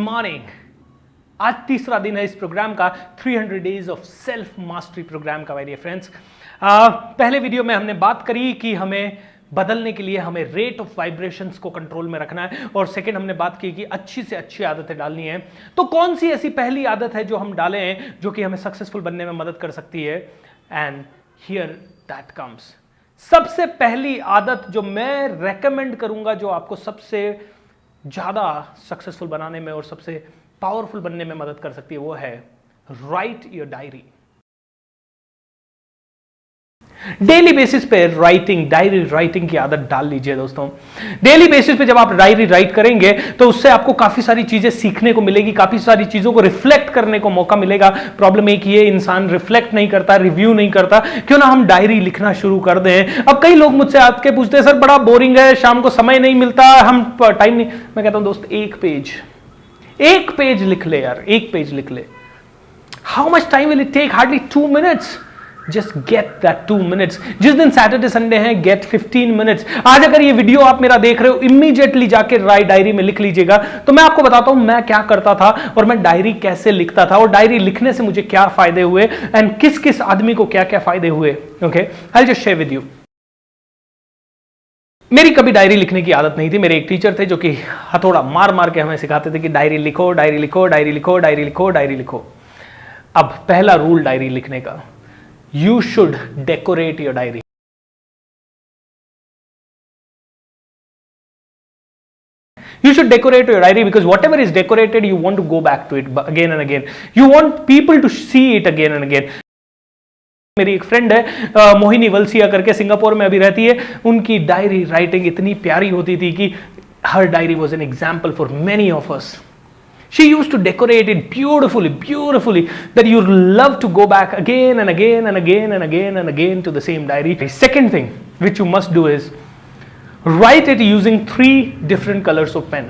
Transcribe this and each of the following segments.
Morning. आज तीसरा दिन है इस प्रोग्राम का, 300 days of self mastery program का। माय डियर फ्रेंड्स, पहले वीडियो में हमने बात करी कि हमें बदलने के लिए हमें रेट ऑफ वाइब्रेशंस को कंट्रोल में रखना है, और सेकंड हमने बात की कि अच्छी से अच्छी आदतें डालनी है। तो कौन सी ऐसी पहली आदत है जो हम डालें जो कि हमें सक्सेसफुल बनने में मदद कर सकती है? And here that comes. सबसे पहली आदत जो मैं रेकमेंड करूंगा, जो आपको सबसे ज्यादा सक्सेसफुल बनाने में और सबसे पावरफुल बनने में मदद कर सकती है, वो है right your diary. Daily basis पे डायरी राइटिंग की आदत डाल लीजिए दोस्तों। डेली बेसिस पे जब आप डायरी राइट करेंगे तो उससे आपको काफी सारी चीजें सीखने को मिलेगी, काफी सारी चीजों को रिफ्लेक्ट करने को मौका मिलेगा। प्रॉब्लम एक ये, इंसान रिफ्लेक्ट नहीं करता, रिव्यू नहीं करता। क्यों ना हम डायरी लिखना शुरू कर दें। अब कई लोग मुझसे आके पूछते हैं, सर बड़ा बोरिंग है, शाम को समय नहीं मिलता, हम टाइम नहीं। मैं कहता हूं दोस्त, एक पेज लिख ले यार, एक पेज लिख ले। How much time will it take? Hardly 2 minutes. Just get that 2 minutes. जिस दिन सैटरडे संडे है, गेट 15 मिनट्स। आज अगर ये वीडियो आप मेरा देख रहे हो, इमीडिएटली जाके डायरी में लिख लीजिएगा। तो मैं आपको बताता हूं मैं क्या करता था और मैं डायरी कैसे लिखता था, और डायरी लिखने से मुझे क्या फायदे हुए, एंड किस किस आदमी को क्या क्या फायदे हुए। Okay, I will just share with you. मेरी कभी डायरी लिखने की आदत नहीं थी। मेरे एक टीचर थे जो कि हथौड़ा मार मार के हमें सिखाते थे कि डायरी लिखो, डायरी लिखो, डायरी लिखो, डायरी लिखो, डायरी लिखो। अब पहला रूल डायरी लिखने का, you should decorate your diary. You should decorate your diary because whatever is decorated, you want to go back to it again and again. You want people to see it again and again. मेरी एक friend है मोहिनी वलसिया करके, Singapore में अभी रहती है। उनकी diary writing इतनी प्यारी होती थी कि her diary was an example for many of us. She used to decorate it beautifully, that you love to go back again and again and again and again and again to the same diary. The second thing which you must do is write it using 3 different colors of pen.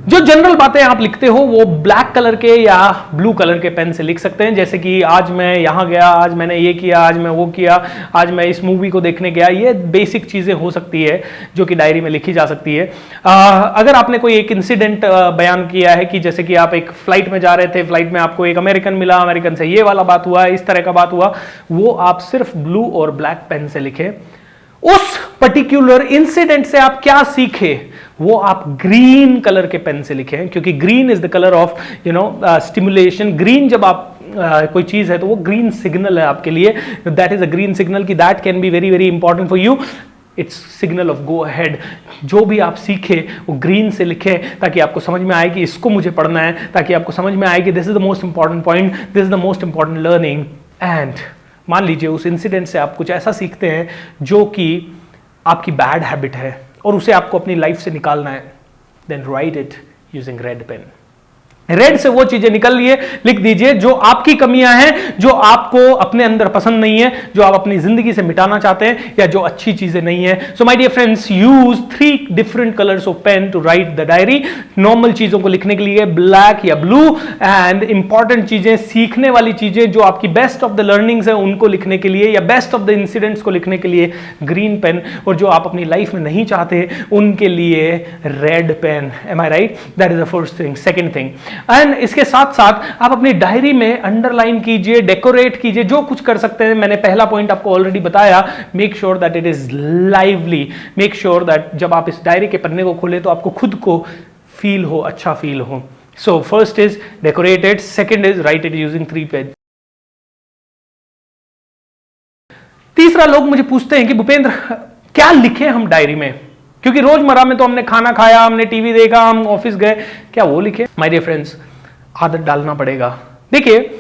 जो general बातें आप लिखते हो वो black colour के या blue colour के pen से लिख सकते हैं। जैसे कि आज मैं यहां गया, आज मैंने ये किया, आज मैं वो किया, आज मैं इस मूवी को देखने गया। ये बेसिक चीजें हो सकती है जो कि डायरी में लिखी जा सकती है। अगर आपने कोई एक इंसिडेंट बयान किया है कि जैसे कि आप एक फ्लाइट में जा रहे थे, फ्लाइट में आपको एक अमेरिकन मिला, अमेरिकन से ये वाला बात हुआ, इस तरह का बात हुआ, वो आप सिर्फ ब्लू और ब्लैक पेन से लिखें। उस पर्टिकुलर इंसिडेंट से आप क्या सीखे वो आप ग्रीन कलर के पेन से लिखें, क्योंकि green is the colour of stimulation. Green जब आप कोई चीज है तो वो ग्रीन सिग्नल है आपके लिए। That is a green signal की that can be very very important for you. It's signal of go ahead. जो भी आप सीखे वो ग्रीन से लिखें ताकि आपको समझ में आए कि इसको मुझे पढ़ना है, ताकि आपको समझ में आए कि this is the most important point, this is the most important learning. And मान लीजिए उस इंसिडेंट से आप कुछ ऐसा सीखते हैं जो कि आपकी बैड हैबिट है और उसे आपको अपनी लाइफ से निकालना है, then write it using red pen. Red से वो चीजें लिख दीजिए जो आपकी कमियां हैं, जो आपको अपने अंदर पसंद नहीं है, जो आप अपनी जिंदगी से मिटाना चाहते हैं, या जो अच्छी चीजें नहीं है। So my dear friends, use 3 different colours of pen to write the diary. Normal चीजों को लिखने के लिए ब्लैक या ब्लू, एंड इंपॉर्टेंट चीजें, सीखने वाली चीजें, जो आपकी बेस्ट ऑफ द लर्निंग्स है उनको लिखने के लिए, या बेस्ट ऑफ द इंसिडेंट्स को लिखने के लिए ग्रीन पेन, और जो आप अपनी लाइफ में नहीं चाहते उनके लिए red pen. Am I right? That is the first thing. Second thing, and इसके साथ साथ आप अपनी डायरी में अंडरलाइन कीजिए, डेकोरेट कीजिए, जो कुछ कर सकते हैं। मैंने पहला पॉइंट आपको ऑलरेडी बताया, make sure that it is lively. Make sure that जब आप इस डायरी के पन्ने को खोले तो आपको खुद को फील हो, अच्छा फील हो। So first is decorated, second is write it using 3 pen. तीसरा, लोग मुझे पूछते हैं कि भूपेंद्र क्या लिखे हम डायरी में, क्योंकि रोजमर्रा में तो हमने खाना खाया, हमने टीवी देखा, हम ऑफिस गए, क्या वो लिखे? माय डियर फ्रेंड्स, आदत डालना पड़ेगा। देखिए,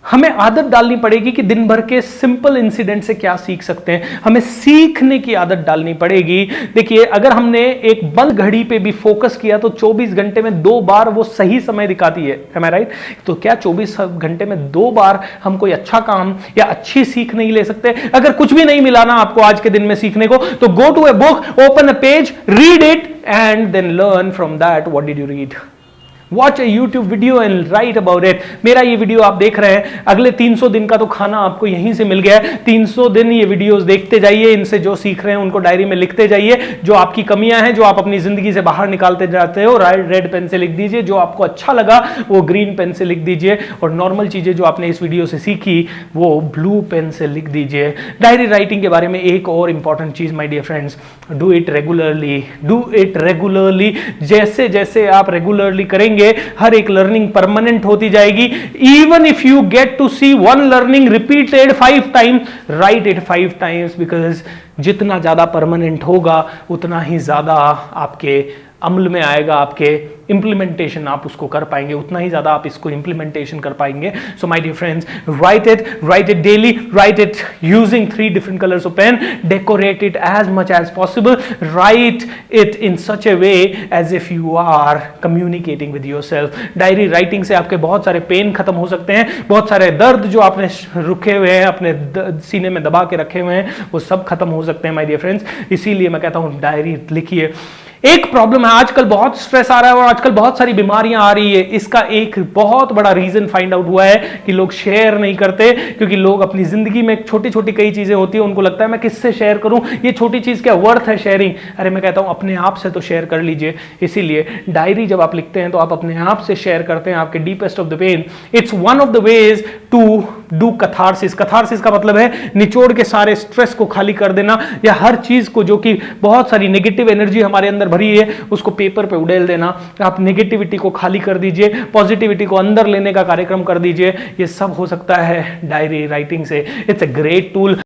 हमें आदत डालनी पड़ेगी कि दिन भर के सिंपल इंसिडेंट से क्या सीख सकते हैं। हमें सीखने की आदत डालनी पड़ेगी। देखिए, अगर हमने एक बंद घड़ी पे भी फोकस किया तो 24 घंटे में 2 बार वो सही समय दिखाती है। Am I right? तो क्या 24 घंटे में 2 बार हम कोई अच्छा काम या अच्छी सीख नहीं ले सकते? अगर कुछ भी नहीं मिला ना आपको आज के दिन में सीखने को, तो go to a book, open a page, read it, and then learn from that what did you read. Watch a YouTube video and write about it. मेरा ये वीडियो आप देख रहे हैं, अगले 300 दिन का तो खाना आपको यहीं से मिल गया है। 300 दिन ये वीडियोस देखते जाइए, इनसे जो सीख रहे हैं उनको डायरी में लिखते जाइए। जो आपकी कमियां हैं, जो आप अपनी जिंदगी से बाहर निकालते जाते हो, रेड पेन से लिख दीजिए। जो आपको अच्छा लगा वो ग्रीन पेन से लिख दीजिए, और नॉर्मल चीजें जो आपने इस वीडियो से सीखी वो ब्लू पेन से लिख दीजिए। डायरी राइटिंग के बारे में एक और इंपॉर्टेंट चीज my dear friends, do it regularly, do it regularly. जैसे जैसे आप रेगुलरली करेंगे हर एक लर्निंग परमानेंट होती जाएगी। Even if you get to see one learning repeated 5 times, write it 5 times, because जितना ज्यादा परमानेंट होगा उतना ही ज्यादा आपके अमल में आएगा, आपके इंप्लीमेंटेशन आप उसको कर पाएंगे, उतना ही ज्यादा आप इसको इंप्लीमेंटेशन कर पाएंगे। So my dear friends, write it daily, write it using 3 different colours of pen, decorate it as much as possible, write it in such a way as if you are communicating with yourself. Diary writing से आपके बहुत सारे pen खत्म हो सकते हैं, बहुत सारे दर्द जो आपने रुके हुए हैं, अपने सीने में दबा के रखे हुए हैं, वो सब खत्म हो सकते हैं माय डियर फ्रेंड्स। इसीलिए मैं कहता हूं डायरी लिखिए। एक प्रॉब्लम है, आजकल बहुत स्ट्रेस आ रहा है और आजकल बहुत सारी बीमारियां आ रही है। इसका एक बहुत बड़ा रीजन फाइंड आउट हुआ है कि लोग शेयर नहीं करते, क्योंकि लोग अपनी जिंदगी में छोटी छोटी कई चीजें होती है, उनको लगता है मैं किससे शेयर करूं, ये छोटी चीज क्या वर्थ है शेयरिंग। अरे मैं कहता हूं अपने आप से तो शेयर कर लीजिए। इसीलिए डायरी जब आप लिखते हैं तो आप अपने आप से शेयर करते हैं आपके deepest of the pen. It's one of the ways to do catharsis. Catharsis का मतलब है निचोड़ के सारे स्ट्रेस को खाली कर देना, या हर चीज को जो कि बहुत सारी नेगेटिव एनर्जी हमारे अंदर भरी है उसको पेपर पे उड़ेल देना। आप नेगेटिविटी को खाली कर दीजिए, पॉजिटिविटी को अंदर लेने का कार्यक्रम कर दीजिए। ये सब हो सकता है डायरी राइटिंग से। It's a great tool.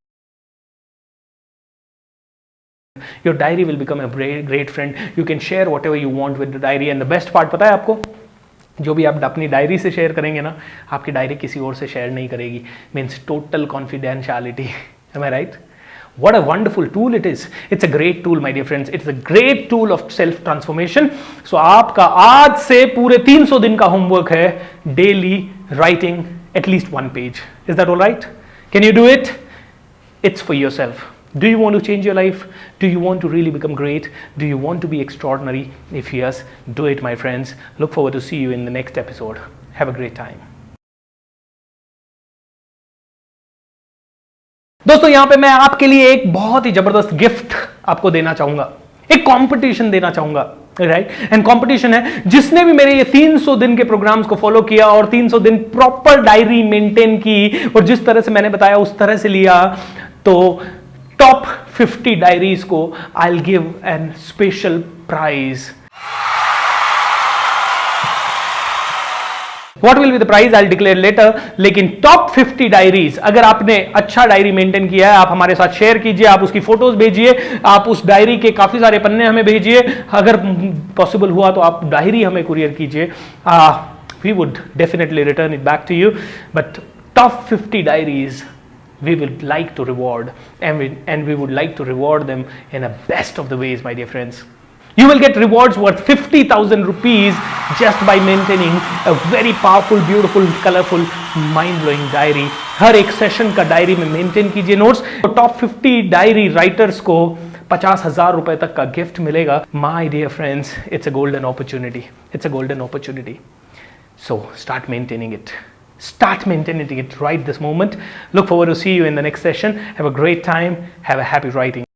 Your diary will become a great friend. You can share whatever you want with the diary. And the best part पता है आपको, जो भी आप अपनी डायरी से शेयर करेंगे ना, आपकी डायरी किसी और से शेयर नहीं करेगी। Means total confidentiality. Am I right? What a wonderful tool it is. It's a great tool, my dear friends. It's a great tool of self transformation. So आपका आज से पूरे 300 दिन का होमवर्क है daily writing at least 1 page. Is that all right? Can you do it? It's for yourself. Do you want to change your life? Do you want to really become great? Do you want to be extraordinary? If yes, do it, my friends. Look forward to see you in the next episode. Have a great time. दोस्तों, यहां पे मैं आपके लिए एक बहुत ही जबरदस्त gift आपको देना चाहूंगा, एक कंपटीशन देना चाहूंगा, राइट। एंड कंपटीशन है, जिसने भी मेरे ये 300 दिन के प्रोग्राम्स को फॉलो किया और 300 दिन प्रॉपर डायरी मेंटेन की और जिस तरह से मैंने बताया उस तरह से लिया, तो टॉप 50 डायरीज को I will give an special prize. What will be the prize? I'll declare later. लेकिन टॉप 50 डायरीज, अगर आपने अच्छा डायरी मेंटेन किया है, आप हमारे साथ शेयर कीजिए, आप उसकी फोटोज भेजिए, आप उस डायरी के काफी सारे पन्ने हमें भेजिए, अगर पॉसिबल हुआ तो आप डायरी हमें कुरियर कीजिए। We would definitely return it back to you. But top 50 diaries we would like to reward, and we would like to reward them in a best of the ways, my dear friends. You will get rewards worth 50,000 rupees just by maintaining a very powerful, beautiful, colorful, mind-blowing diary. हर एक session का diary में maintain कीजिए notes. तो top 50 diary writers को 50,000 रुपए तक का gift मिलेगा। My dear friends, it's a golden opportunity. It's a golden opportunity. So start maintaining it. Start maintaining it right this moment. Look forward to see you in the next session. Have a great time. Have a happy writing.